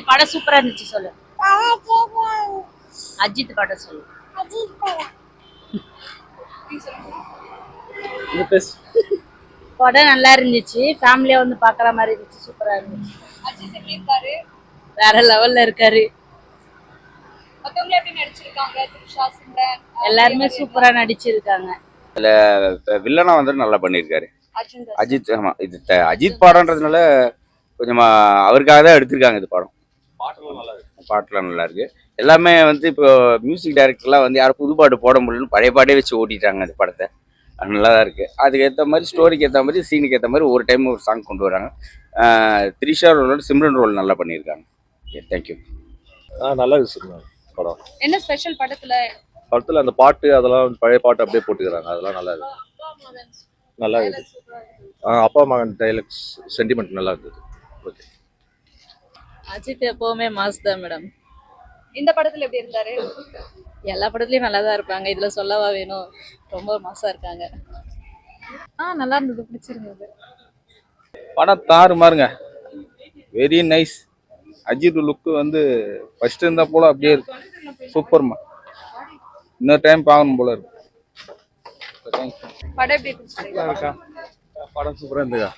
படம் சூப்பரா இருந்துச்சு சொல்லு. அஜித் படம் சொல்லு. படம் நல்லா இருந்துச்சு, ஃபேமிலியா வந்து பாக்குற மாதிரி இருந்துச்சு, சூப்பரா இருந்துச்சு. அஜித் எப்படி இருக்காரு? வேற லெவல்ல இருக்காரு. மத்தவங்க எப்படி நடிச்சிருக்காங்க? த்ரிஷா, சிம்ரன் எல்லாருமே சூப்பரா நடிச்சிருக்காங்க. இல்ல வில்லனா வந்து நல்லா பண்ணியிருக்காரு அஜித். அஜித். ஆமா, இது அஜித் படம்ன்றதுனால கொஞ்சமா அவருக்காக தான் எடுத்திருக்காங்க இது படம். பாட்டுலாம் நல்லா இருக்கு. எல்லாமே வந்து இப்போ மியூசிக் டைரக்டர்லாம் வந்து யாரும் புது பாட்டு போட முடியலன்னு பழைய பாட்டே வச்சு ஓட்டிட்டாங்க இந்த படத்தை. அது நல்லா தான் இருக்கு. அதுக்கு ஏற்ற மாதிரி ஸ்டோரிக்கு ஏற்ற மாதிரி சீனுக்கு ஏற்ற மாதிரி ஒரு டைம் ஒரு சாங் கொண்டு வராங்க. த்ரிஷா ரோலோட சிம்ரன் ரோல் நல்லா பண்ணியிருக்காங்க. தேங்க்யூ. நல்லா இருக்கு படம். என்ன ஸ்பெஷல் படத்துல? படத்துல அந்த பாட்டு அதெல்லாம் பழைய பாட்டு அப்படியே போட்டுக்கிறாங்க, அதெல்லாம் நல்லா இருக்கு. நல்லா இருக்கு. அப்பா மகன் டைலாக்ஸ் சென்டிமெண்ட் நல்லா இருந்தது. ஓகே. அஜித் எப்பவுமே மாஸ் தான் மேடம். இந்த படத்துல எப்படி இருந்தாரு? எல்லா படத்துலயும் நல்லா தான் இருப்பாங்க, இதுல சொல்லவா வேணும், ரொம்ப மாசா இருக்காங்க. நல்லா இருந்தது, பிடிச்சிருந்தது. படம் தாறுமாறுங்க, வெரி நைஸ். அஜித் லுக்கு வந்து ஃபர்ஸ்ட் இருந்தா போல அப்படியே இருக்கு, சூப்பர்மா. இன்னொரு டைம் பார்க்கணும் போல இருக்கு. படம் எப்படி பிடிச்சிருக்கு? படம் சூப்பரா இருந்துக்கா.